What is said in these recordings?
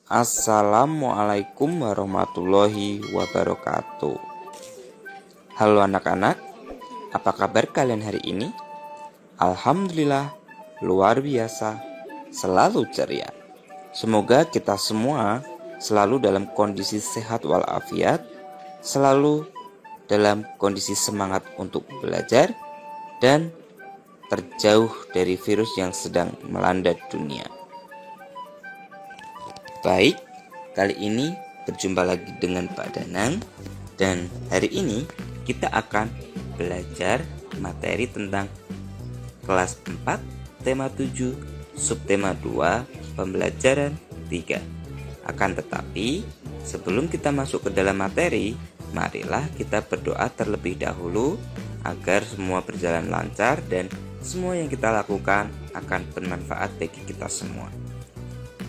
Assalamualaikum warahmatullahi wabarakatuh. Halo anak-anak, apa kabar kalian hari ini? Alhamdulillah, luar biasa, selalu ceria. Semoga kita semua selalu dalam kondisi sehat walafiat, selalu dalam kondisi semangat untuk belajar, dan terjauh dari virus yang sedang melanda dunia. Baik, kali ini berjumpa lagi dengan Pak Danang, dan hari ini kita akan belajar materi tentang kelas 4, tema 7, subtema 2, pembelajaran 3. Akan tetapi, sebelum kita masuk ke dalam materi, marilah kita berdoa terlebih dahulu agar semua berjalan lancar dan semua yang kita lakukan akan bermanfaat bagi kita semua.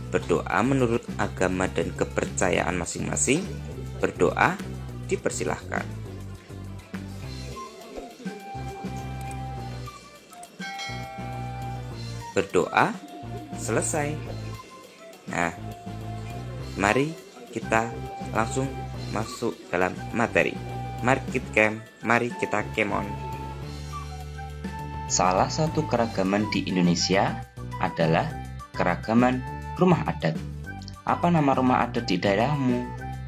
Berdoa menurut agama dan kepercayaan masing-masing. Berdoa dipersilahkan. Berdoa selesai. Nah, mari kita langsung masuk dalam materi. Mari kita kemon. Salah satu keragaman di Indonesia adalah keragaman rumah adat. Apa nama rumah adat di daerahmu?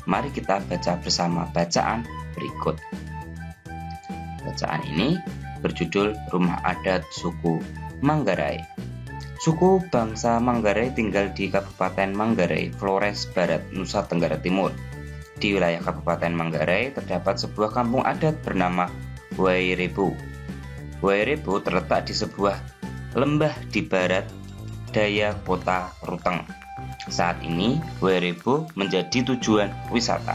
Mari kita baca bersama bacaan berikut. Bacaan ini berjudul Rumah Adat Suku Manggarai. Suku bangsa Manggarai tinggal di Kabupaten Manggarai, Flores Barat, Nusa Tenggara Timur. Di wilayah Kabupaten Manggarai terdapat sebuah kampung adat bernama Wairebo. Wairebo terletak di sebuah lembah di barat daya kota Ruteng. Saat ini, Wairebo menjadi tujuan wisata.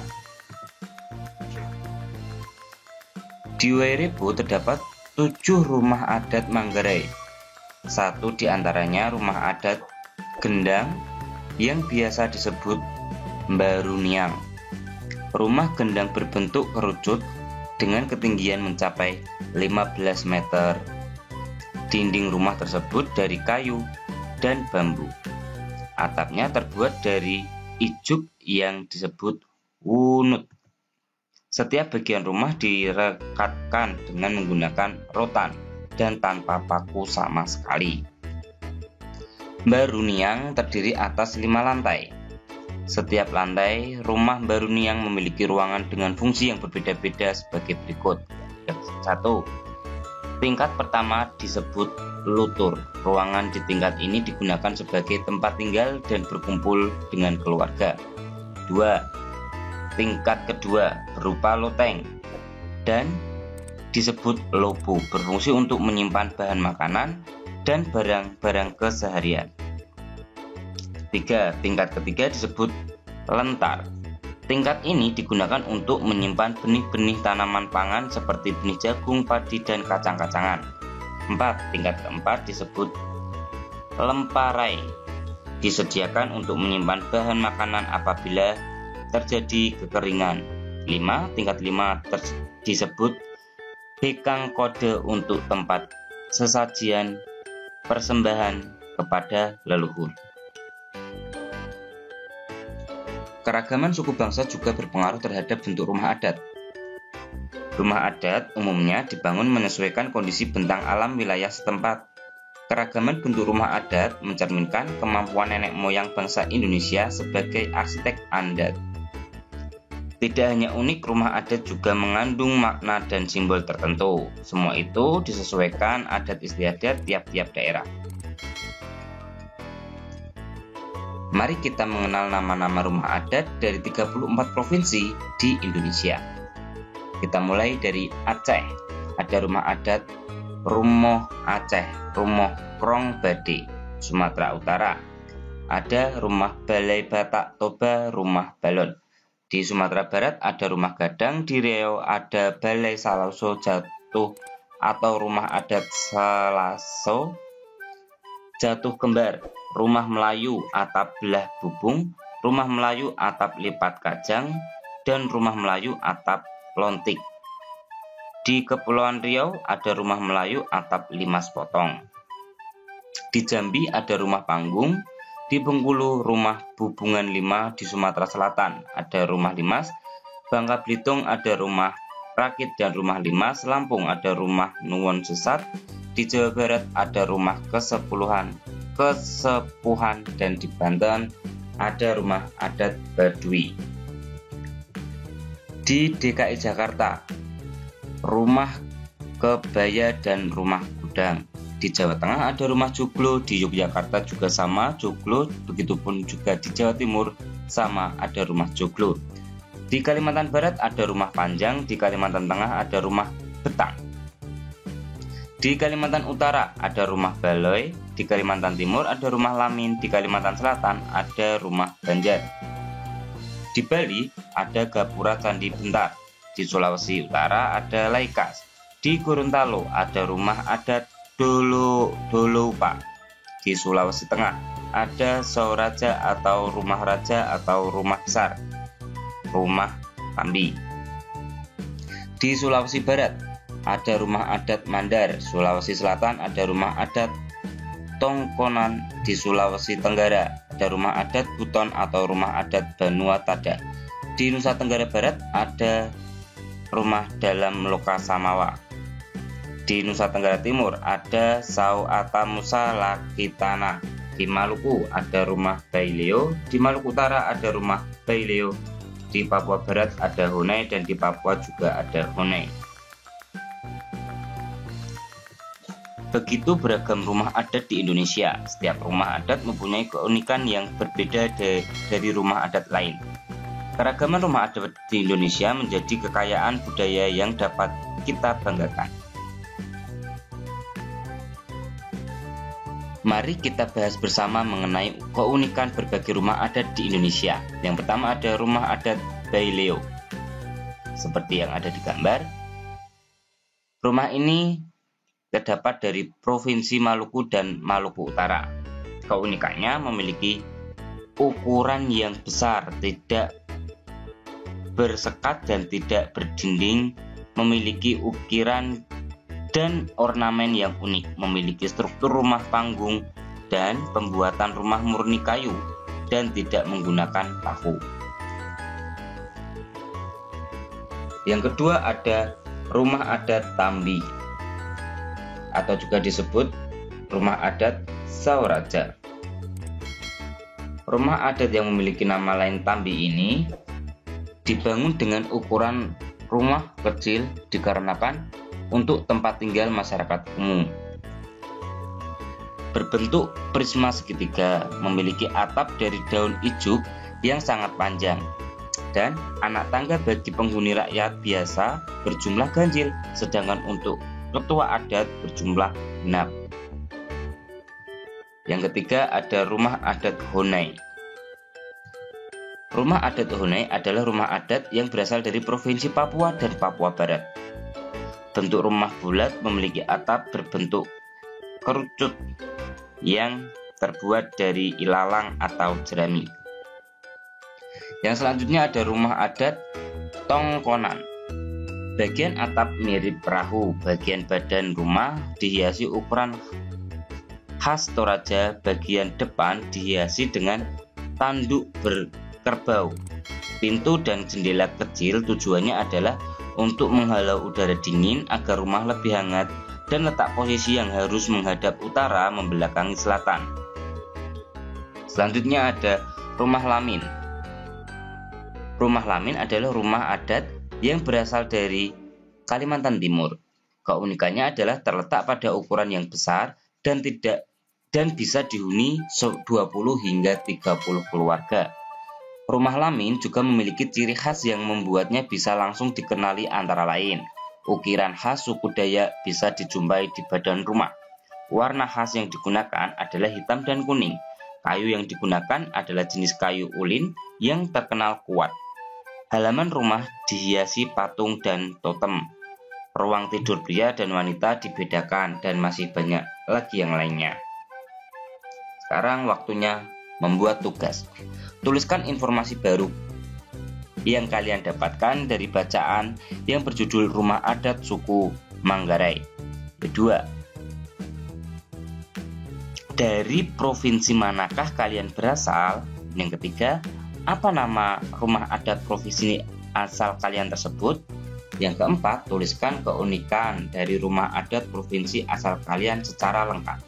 Di Wairebo terdapat 7 rumah adat Manggarai. Satu di antaranya rumah adat Gendang yang biasa disebut Mbaruniang. Rumah gendang berbentuk kerucut dengan ketinggian mencapai 15 meter. Dinding rumah tersebut dari kayu dan bambu. Atapnya terbuat dari ijuk yang disebut wunut. Setiap bagian rumah direkatkan dengan menggunakan rotan dan tanpa paku sama sekali. Mbaruniang terdiri atas 5 lantai. Setiap lantai rumah Mbaruniang memiliki ruangan dengan fungsi yang berbeda-beda sebagai berikut. 1. Tingkat pertama disebut lutur. Ruangan di tingkat ini digunakan sebagai tempat tinggal dan berkumpul dengan keluarga. 2. Tingkat kedua berupa loteng dan disebut lobo, berfungsi untuk menyimpan bahan makanan dan barang-barang keseharian. 3. Tingkat ketiga disebut lentar. Tingkat ini digunakan untuk menyimpan benih-benih tanaman pangan seperti benih jagung, padi, dan kacang-kacangan. 4. Tingkat keempat disebut lemparai. Disediakan untuk menyimpan bahan makanan apabila terjadi kekeringan. 5. Tingkat 5 disebut bekang kode untuk tempat sesajian persembahan kepada leluhur. Keragaman suku bangsa juga berpengaruh terhadap bentuk rumah adat. Rumah adat umumnya dibangun menyesuaikan kondisi bentang alam wilayah setempat. Keragaman bentuk rumah adat mencerminkan kemampuan nenek moyang bangsa Indonesia sebagai arsitek adat. Tidak hanya unik, rumah adat juga mengandung makna dan simbol tertentu. Semua itu disesuaikan adat istiadat tiap-tiap daerah. Mari kita mengenal nama-nama rumah adat dari 34 provinsi di Indonesia. Kita mulai dari Aceh. Ada rumah adat Rumoh Aceh, Rumoh Krong Bade, Sumatera Utara. Ada rumah Balai Batak Toba, Rumah Balon. Di Sumatera Barat ada rumah Gadang. Di Riau ada Balai Salaso Jatuh atau rumah adat Salaso Jatuh Kembar. Rumah Melayu atap belah bubung, rumah Melayu atap lipat kajang, dan rumah Melayu atap lontik. Di Kepulauan Riau ada rumah Melayu atap limas potong. Di Jambi ada rumah panggung. Di Bengkulu, Rumah Bubungan 5. Di Sumatera Selatan ada Rumah Limas. Bangka Belitung ada Rumah Rakit dan Rumah Limas. Lampung ada Rumah Nuwun Sesat. Di Jawa Barat ada Rumah Kesepuhan, dan di Banten ada Rumah Adat Baduy. Di DKI Jakarta, Rumah Kebaya dan Rumah Gudang. Di Jawa Tengah ada Rumah Joglo, di Yogyakarta juga sama Joglo, begitupun juga di Jawa Timur sama ada Rumah Joglo. Di Kalimantan Barat ada Rumah Panjang, di Kalimantan Tengah ada Rumah Betang. Di Kalimantan Utara ada Rumah Baloi, di Kalimantan Timur ada Rumah Lamin, di Kalimantan Selatan ada Rumah Banjar. Di Bali ada Gapura Candi Bentar, di Sulawesi Utara ada Laikas, di Gorontalo ada Rumah Adat Dolopa, di Sulawesi Tengah ada Sauraja atau Rumah Raja atau Rumah Besar, Rumah Tambi. Di Sulawesi Barat ada Rumah Adat Mandar, Sulawesi Selatan ada Rumah Adat Tongkonan, di Sulawesi Tenggara ada Rumah Adat Buton atau Rumah Adat Banua Tada. Di Nusa Tenggara Barat ada Rumah Dalam Lokasamawa. Di Nusa Tenggara Timur ada Sauata Musa Lakitana. Di Maluku ada Rumah Baileo. Di Maluku Utara ada Rumah Baileo. Di Papua Barat ada Honai dan di Papua juga ada Honai. Begitu beragam rumah adat di Indonesia. Setiap rumah adat mempunyai keunikan yang berbeda dari rumah adat lain. Keragaman rumah adat di Indonesia menjadi kekayaan budaya yang dapat kita banggakan. Mari kita bahas bersama mengenai keunikan berbagai rumah adat di Indonesia. Yang pertama ada rumah adat Baileo. Seperti yang ada di gambar. Rumah ini terdapat dari Provinsi Maluku dan Maluku Utara. Keunikannya memiliki ukuran yang besar, tidak bersekat dan tidak berdinding, memiliki ukiran dan ornamen yang unik, memiliki struktur rumah panggung dan pembuatan rumah murni kayu dan tidak menggunakan paku. Yang kedua ada rumah adat Tambi atau juga disebut rumah adat Sauraja. Rumah adat yang memiliki nama lain Tambi ini dibangun dengan ukuran rumah kecil dikarenakan untuk tempat tinggal masyarakat umum. Berbentuk prisma segitiga, memiliki atap dari daun ijuk yang sangat panjang, dan anak tangga bagi penghuni rakyat biasa berjumlah ganjil, sedangkan untuk ketua adat berjumlah 6. Yang ketiga ada rumah adat Honai. Rumah adat Honai adalah rumah adat yang berasal dari Provinsi Papua dan Papua Barat. Bentuk rumah bulat, memiliki atap berbentuk kerucut yang terbuat dari ilalang atau jerami. Yang selanjutnya ada rumah adat Tongkonan. Bagian atap mirip perahu, bagian badan rumah dihiasi ukuran khas Toraja, bagian depan dihiasi dengan tanduk berkerbau. Pintu dan jendela kecil tujuannya adalah untuk menghalau udara dingin agar rumah lebih hangat, dan letak posisi yang harus menghadap utara membelakangi selatan. Selanjutnya ada rumah Lamin. Rumah Lamin adalah rumah adat yang berasal dari Kalimantan Timur. Keunikannya adalah terletak pada ukuran yang besar dan bisa dihuni 20 hingga 30 keluarga. Rumah Lamin juga memiliki ciri khas yang membuatnya bisa langsung dikenali, antara lain ukiran khas suku Dayak bisa dijumpai di badan rumah. Warna khas yang digunakan adalah hitam dan kuning. Kayu yang digunakan adalah jenis kayu ulin yang terkenal kuat. Halaman rumah dihiasi patung dan totem. Ruang tidur pria dan wanita dibedakan, dan masih banyak lagi yang lainnya. Sekarang waktunya membuat tugas. Tuliskan informasi baru yang kalian dapatkan dari bacaan yang berjudul Rumah Adat Suku Manggarai. Kedua, dari provinsi manakah kalian berasal? Yang ketiga, apa nama rumah adat provinsi asal kalian tersebut? Yang keempat, tuliskan keunikan dari rumah adat provinsi asal kalian secara lengkap.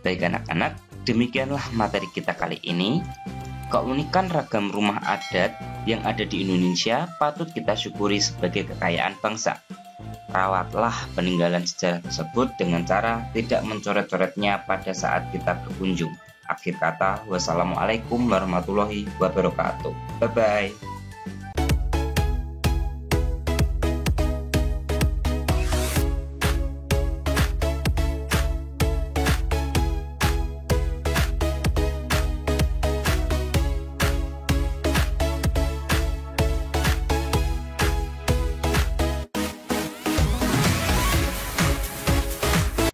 Baik anak-anak, demikianlah materi kita kali ini. Keunikan ragam rumah adat yang ada di Indonesia patut kita syukuri sebagai kekayaan bangsa. Rawatlah peninggalan sejarah tersebut dengan cara tidak mencoret-coretnya pada saat kita berkunjung. Akhir kata, wassalamualaikum warahmatullahi wabarakatuh. Bye-bye.